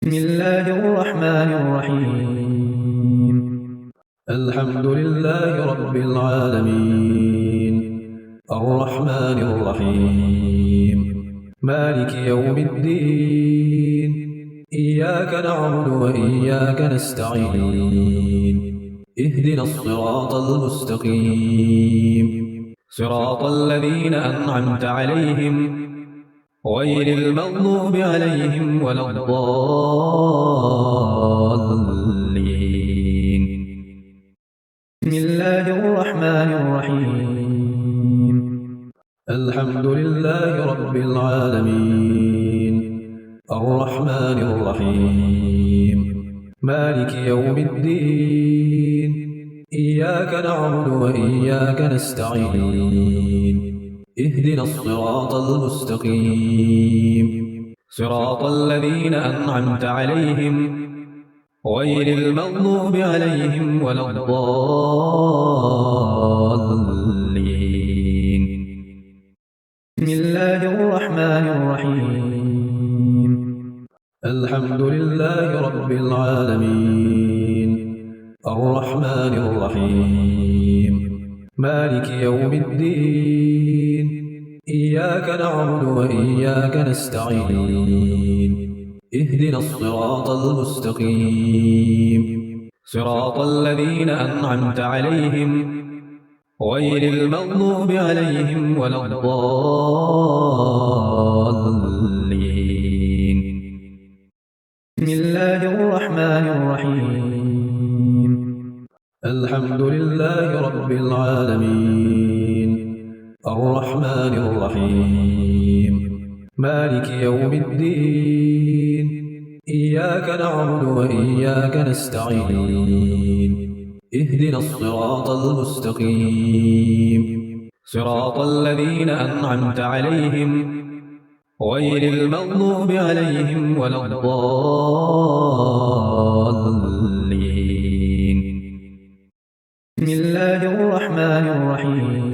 بسم الله الرحمن الرحيم. الحمد لله رب العالمين، الرحمن الرحيم، مالك يوم الدين. إياك نعبد وإياك نستعين. اهدنا الصراط المستقيم، صراط الذين أنعمت عليهم غير المغضوب عليهم ولا الضالين. بسم الله الرحمن الرحيم. الحمد لله رب العالمين، الرحمن الرحيم، مالك يوم الدين. إياك نعبد وإياك نستعين. اهدنا الصراط المستقيم، صراط الذين أنعمت عليهم غير المغضوب عليهم ولا الضالين. بسم الله الرحمن الرحيم. الحمد لله رب العالمين، الرحمن الرحيم، مالك يوم الدين. إياك نعبد وإياك نستعين. اهدنا الصراط المستقيم، صراط الذين أنعمت عليهم غير المغضوب عليهم ولا الضالين. بسم الله الرحمن الرحيم. الحمد لله رب العالمين، الرحمن الرحيم، مالك يوم الدين. إياك نعبد وإياك نستعين. اهدنا الصراط المستقيم، صراط الذين أنعمت عليهم غير المغضوب عليهم ولا الضالين. بسم الله الرحمن الرحيم.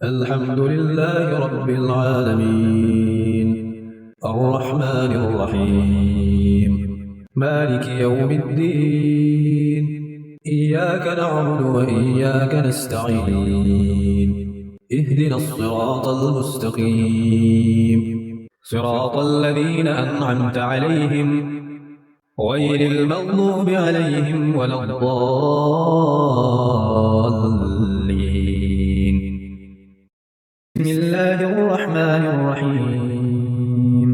الحمد لله رب العالمين، الرحمن الرحيم، مالك يوم الدين. إياك نعبد وإياك نستعين. اهدنا الصراط المستقيم، صراط الذين أنعمت عليهم غير المغضوب عليهم ولا الضالين. بسم الله الرحمن الرحيم.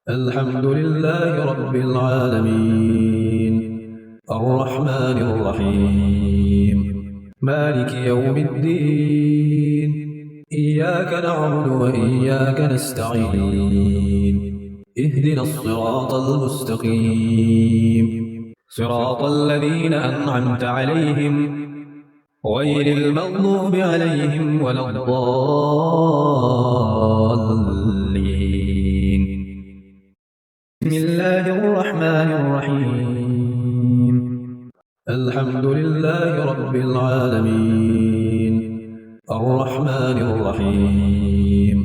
الحمد لله رب العالمين، الرحمن الرحيم، مالك يوم الدين. إياك نعبد وإياك نستعين. اهدنا الصراط المستقيم، صراط الذين أنعمت عليهم غير المغضوب عليهم ولا الضالين. بسم الله الرحمن الرحيم. الحمد لله رب العالمين، الرحمن الرحيم،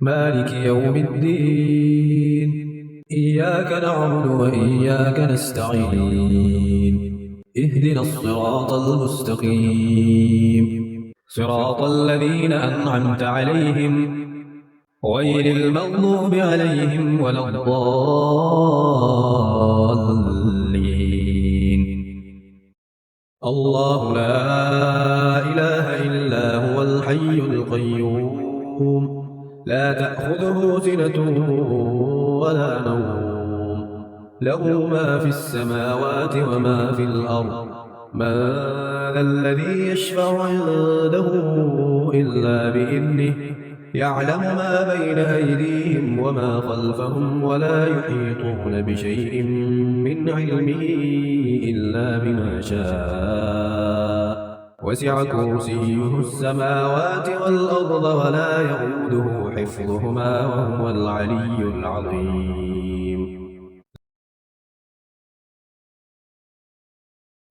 مالك يوم الدين. إياك نعبد وإياك نستعين. اهدنا الصراط المستقيم، صراط الذين أنعمت عليهم غير المغضوب عليهم ولا الضالين. الله لا إله إلا هو الحي القيوم، لا تأخذه سنة ولا نوم، له ما في السماوات وما في الأرض. من ذا الذي يشفع عنده إلا بإذنه، يعلم ما بين أيديهم وما خلفهم، ولا يحيطون بشيء من علمه إلا بما شاء. وسع كرسيه السماوات والأرض ولا يئوده حفظهما وهو العلي العظيم.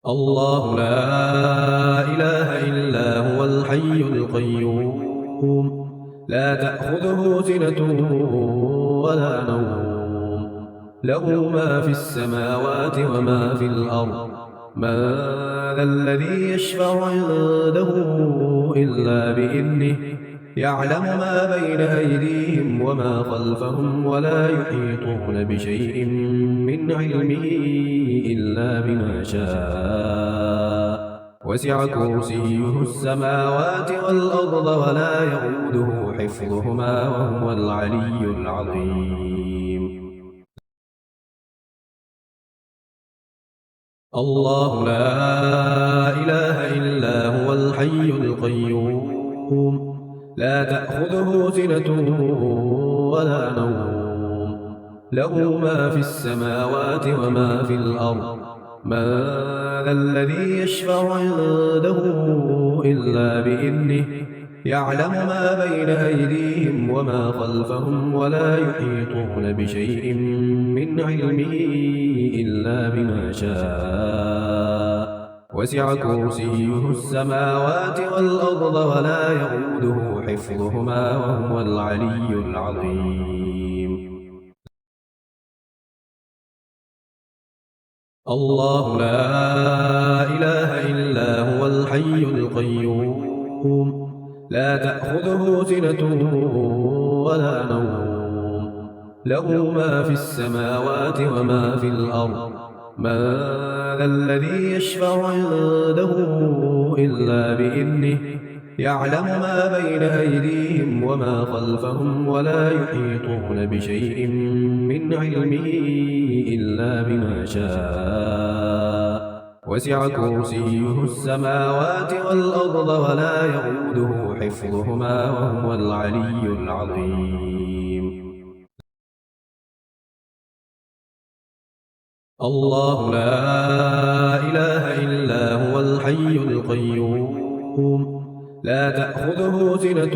الله لا إله إلا هو الحي القيوم، لا تأخذه سنة ولا نوم، له ما في السماوات وما في الأرض. من ذا الذي يشفع عنده إلا بإذنه. يعلم ما بين أيديهم وما خلفهم ولا يحيطون بشيء من علمه إلا بما شاء. وسع كرسيه السماوات والأرض ولا يئوده حفظهما وهو العلي العظيم. الله لا إله إلا هو الحي القيوم لا تأخذه سنة ولا نوم له ما في السماوات وما في الأرض. من ذا الذي يشفع عنده إلا بإذنه. يعلم ما بين أيديهم وما خلفهم ولا يحيطون بشيء من علمه إلا بما شاء. وسع كرسيه السماوات والأرض ولا يئوده حفظهما وهو العلي العظيم. الله لا إله إلا هو الحي القيوم لا تأخذه سنة ولا نوم له ما في السماوات وما في الأرض. من ذا الذي يشفع عنده إلا بإذنه. يعلم ما بين أيديهم وما خلفهم ولا يحيطون بشيء من علمه إلا بما شاء. وسع كرسيه السماوات والأرض ولا يئوده حفظهما وهو العلي العظيم. الله لا إله إلا هو الحي القيوم لا تأخذه سنة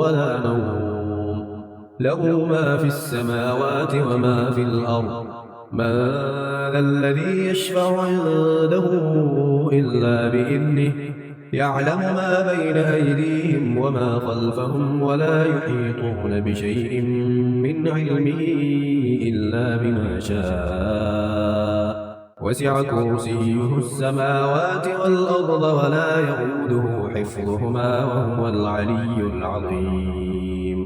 ولا نوم له ما في السماوات وما في الأرض. من ذا الذي يشفع عنده إلا بإذنه. يعلم ما بين أيديهم وما خلفهم ولا يحيطون بشيء من علمه إلا بما شاء. وسع كرسيه السماوات والأرض ولا يئوده حفظهما وهو العلي العظيم.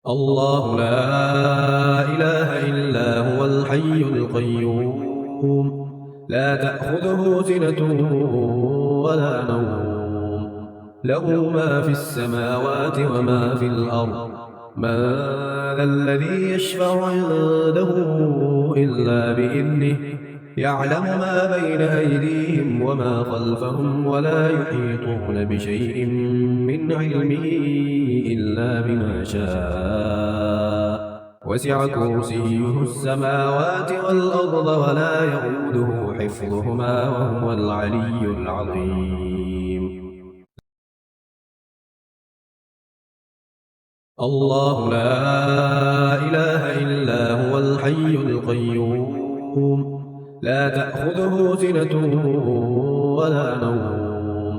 الله لا إله إلا هو الحي القيوم لا تأخذه سنة ولا نوم له ما في السماوات وما في الأرض. من ذا الذي يشفع عنده إلا بإذنه. يعلم ما بين أيديهم وما خلفهم ولا يحيطون بشيء من علمه إلا بما شاء. وسع كرسيه السماوات والأرض ولا يئوده حفظهما وهو العلي العظيم. الله لا إله إلا هو الحي القيوم لا تأخذه سنة ولا نوم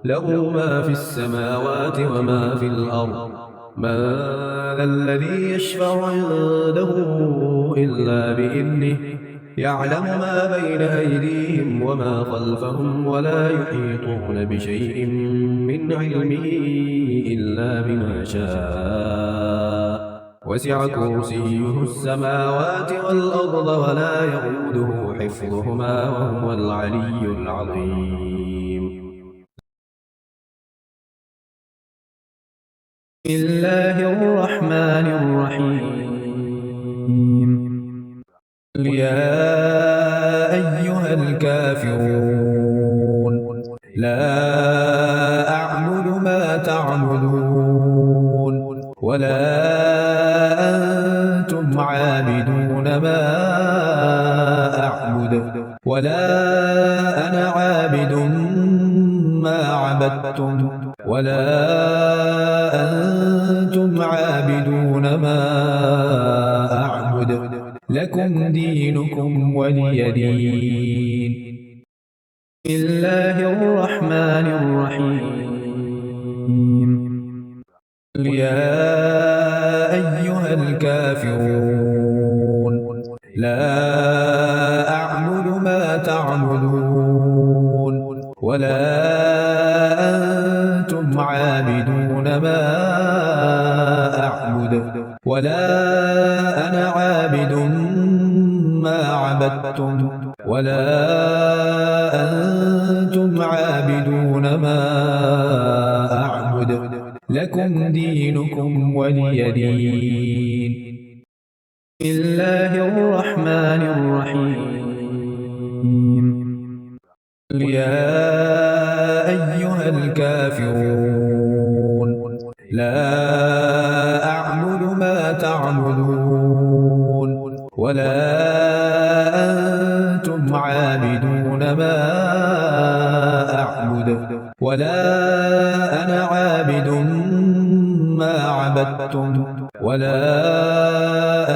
له ما في السماوات وما في الأرض. من ذا الذي يشفع عنده إلا بإذنه. يعلم ما بين أيديهم وما خلفهم ولا يحيطون بشيء من علمه إلا بما شاء. وسع كرسيه السماوات والأرض ولا يئوده حفظهما وهو العلي العظيم. بسم الله الرحمن الرحيم. يا أيها الكافرون لا أعبد ما تعبدون ولا أنتم عابدون ما أعبد ولا أنا عابد ما عبدتم ولا أنتم عابدون ما أعبد لكم دينكم ولي دين. بسم الله الرحمن الرحيم. يا أيها الكافرون لا أعبد ما تعبدون ولا أنتم عابدون ما أعبد ولا أنا عابد ما عبدتم ولا أنتم عابدون ما أعبد لكم دينكم ولي دين. بسم الله الرحمن الرحيم يا أيها الكافرون لا أعبد ما تعبدون ولا أنتم عابدون ما أعبد ولا أنا عابد ما عبدتم ولا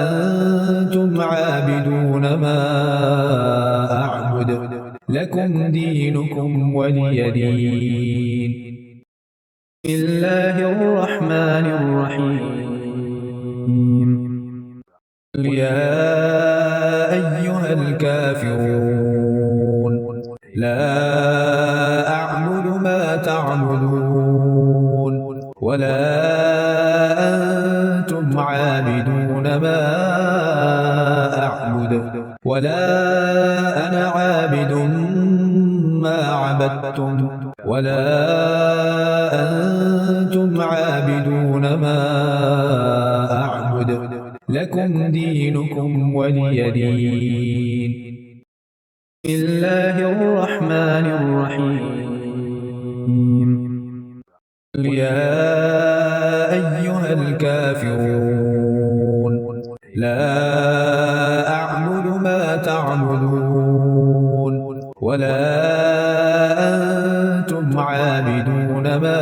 أنتم عابدون ما أعبد لكم دينكم ولي دين. بسم الله الرحمن الرحيم يا أيها الكافرون لا أعبد ما تعبدون ولا أنتم عابدون ما أعبد ولا أنا عابد ما عبدتم ولا أنتم عابدون ما أعبد لكم دينكم ولي دين. بسم الله الرحمن الرحيم يا أيها الكافرون لا أعبد ما تعبدون ولا أنتم عابدون ما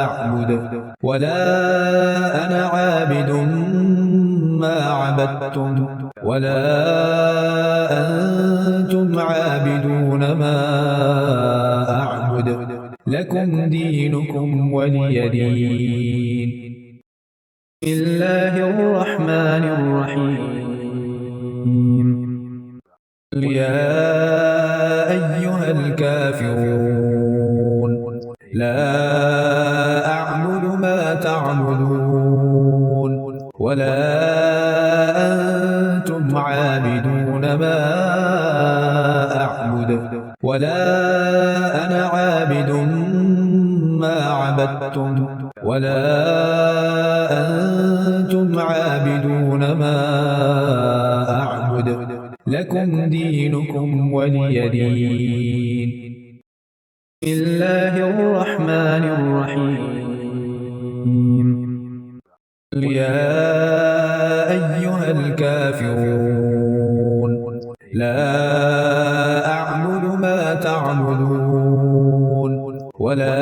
أعبد ولا أنا عابد ما عبدتم ولا أنتم عابدون ما أعبد لكم دينكم ولي دين. بسم الله الرحمن الرحيم يا أيها الكافرون لا أعبد ما تعبدون ولا أنتم عابدون ما أعبد ولا أنا عابد ما عبدتم ولا أنتم عابدون ما أعبد لكم دينكم ولي دين. بسم الله الرحمن الرحيم يا أيها الكافرون لا أعبد ما تعبدون ولا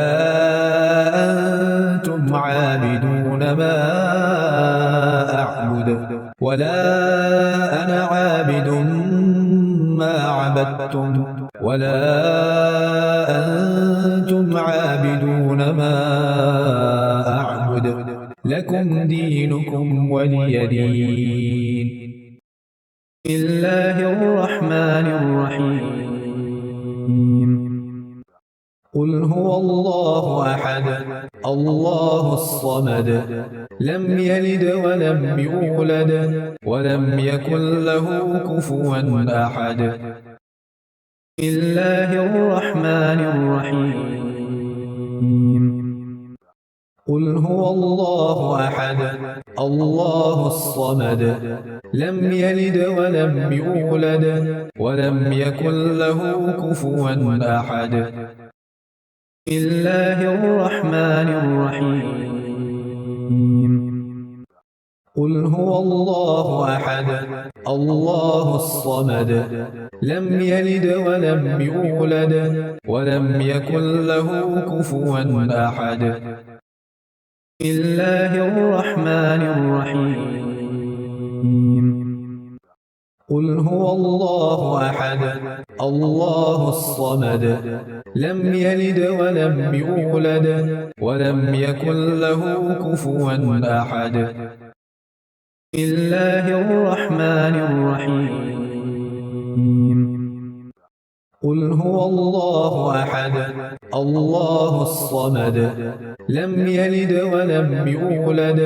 أنتم عابدون ما أعبد ولا أنا عابد ما عبدتم ولا أنتم عابدون ما أعبد لكم دينكم ولي دين. بسم الله الرحمن الرحيم قل هو الله أحد الله الصمد لم يلد ولم يولد ولم يكن له كفوا أحد. بسم الله الرحمن الرحيم قل هو الله أحد الله الصمد لم يلد ولم يولد ولم يكن له كفوا أحد. بسم الله الرحمن الرحيم قل هو الله أحد الله الصمد لم يلد ولم يولد ولم يكن له كفوا أحد. بسم الله الرحمن الرحيم قل هو الله أحد الله الصمد لم يلد ولم يولد ولم يكن له كفوا أحد. بسم الله الرحمن الرحيم قل هو الله أحد الله الصمد لم يلد ولم يولد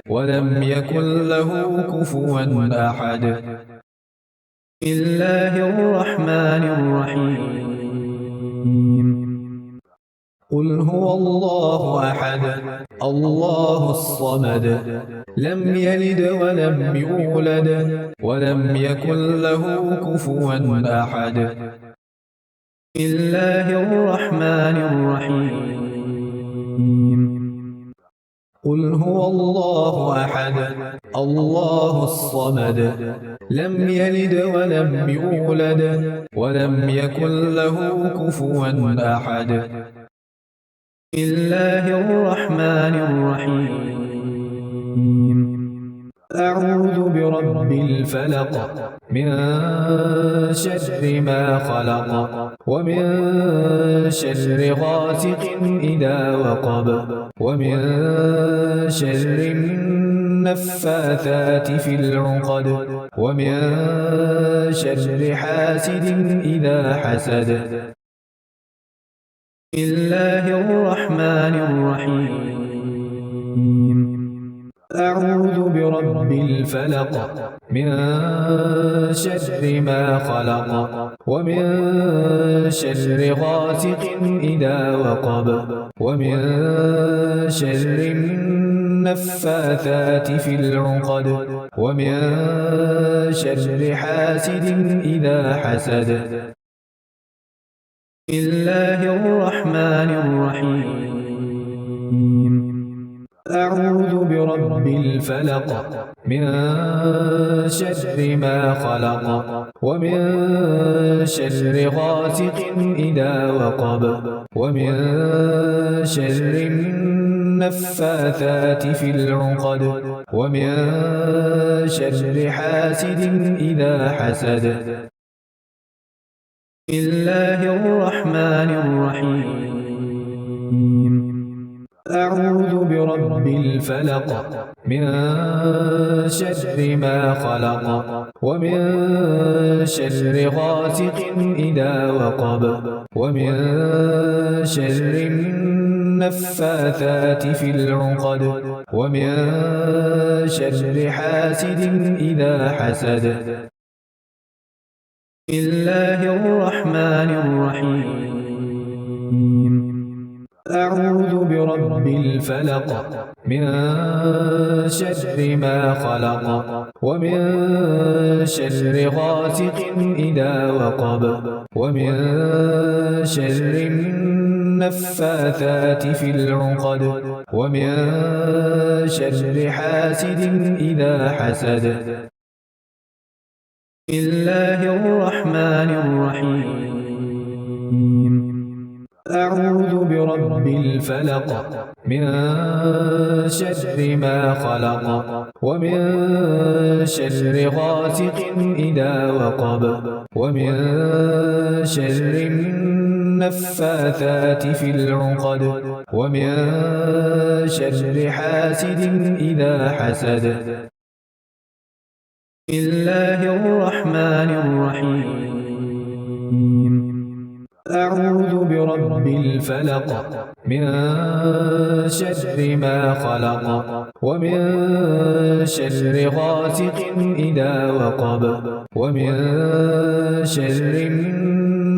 ولم يكن له كفوا أحد بسم الله الرحمن الرحيم قل هو الله أحد الله الصمد لم يلد ولم يولد ولم يكن له كفوا أحد بسم الله الرحمن الرحيم قل هو الله أحد الله الصمد لم يلد ولم يولد ولم يكن له كفوا أحد بسم الله الرحمن الرحيم أعوذ برب الفلق من شر ما خلق ومن شر غاسق إذا وقب ومن شر النفاثات في العقد ومن شر حاسد إذا حسد بسم الله الرحمن الرحيم أعوذ برب الفلق من شر ما خلق ومن شر غاسق إذا وقب ومن شر النفاثات في العقد ومن شر حاسد إذا حسد بسم الله الرحمن الرحيم أعوذ برب الفلق من شر ما خلق ومن شر غاسق إذا وقب ومن شر النفاثات في العقد ومن شر حاسد إذا حسد بسم الله الرحمن الرحيم أعوذ برب الفلق من شر ما خلق ومن شر غاسق إذا وقب ومن شر النفاثات في العقد ومن شر حاسد إذا حسد بسم الله الرحمن الرحيم أعوذ برب الفلق من شر ما خلق ومن شر غاسق إذا وقب ومن شر النفاثات في العقد ومن شر حاسد إذا حسد بسم الله الرحمن الرحيم أعوذ برب الفلق من شر ما خلق ومن شر غاسق إذا وقب ومن شر النفاثات في العقد ومن شر حاسد إذا حسد بسم الله الرحمن الرحيم أعوذ برب الفلق من شر ما خلق ومن شر غاسق إذا وقب ومن شر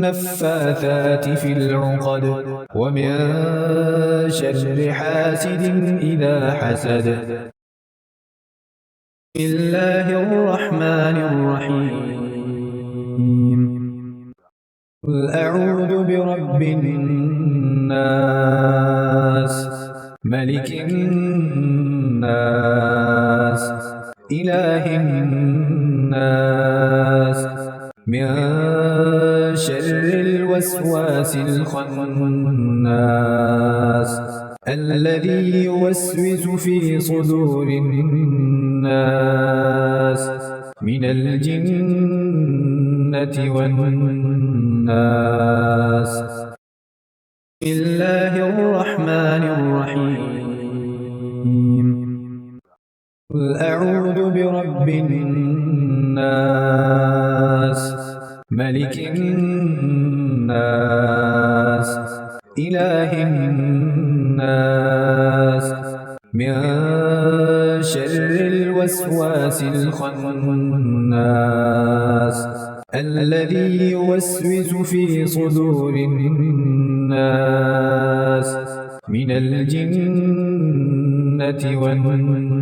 النفاثات في العقد ومن شر حاسد إذا حسد بسم الله الرحمن الرحيم قل أعوذ برب الناس ملك الناس إله الناس من شر الوسواس الخناس الذي يوسوس في صدور الناس من الجنة والناس بسم الله الرحمن الرحيم قل أعوذ برب الناس ملك الناس إله الناس من شر الوسواس الخناس الذي يوسوس في صدور الناس من الجنة والناس.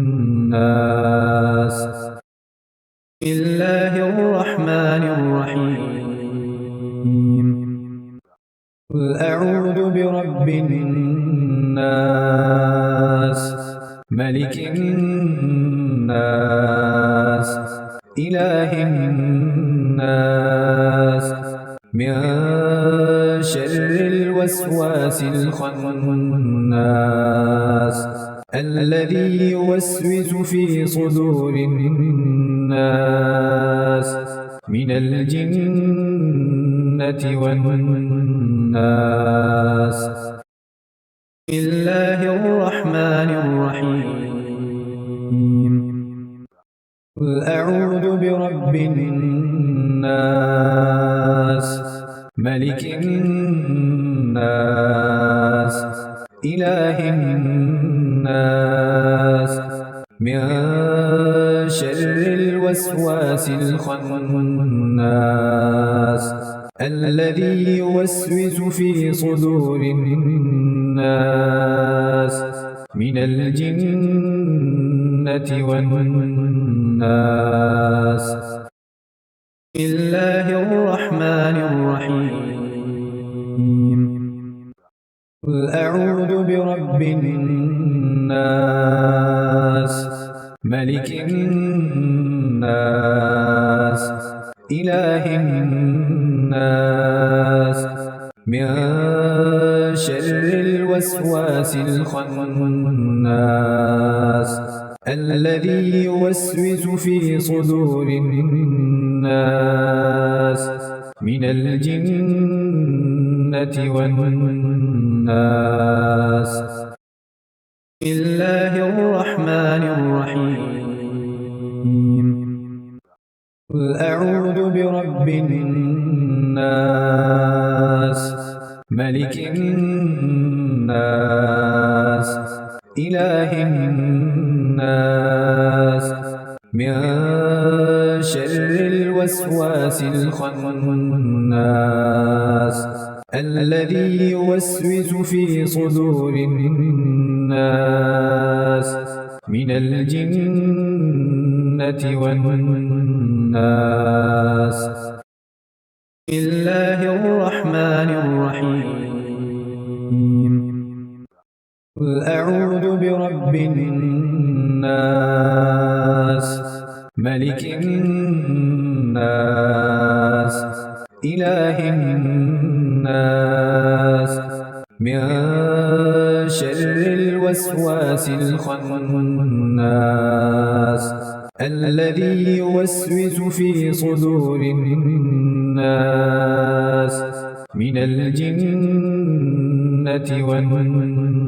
بسم الله الرحمن الرحيم. قل أعوذ برب الناس ملك الناس إله الناس من شر الوسواس الخناس الذي يوسوس في صدور الناس من الجنة والناس. بسم الله الرحمن الرحيم. قل أعوذ برب الناس ملك الناس إله الناس من شر الوسواس الخناس الذي يوسوس في صدور الناس من الجنة والناس. بسم الله الرحمن الرحيم. قل أعوذ برب الناس ملك الناس إله الناس من شر الوسواس الخناس الذي يوسوس في صدور الناس من الجنة والناس. بسم الله الرحمن الرحيم. قل أعوذ برب الناس ملك الناس إله الناس من شر الوسواس الخناس الذي يوسوس في صدور الناس من الجنة والناس. بسم الله الرحمن الرحيم. قل أعوذ برب الناس ملك الناس إله الناس من شر الوسواس الخناس الذي يوسوس في صدور الناس من الجنة والناس.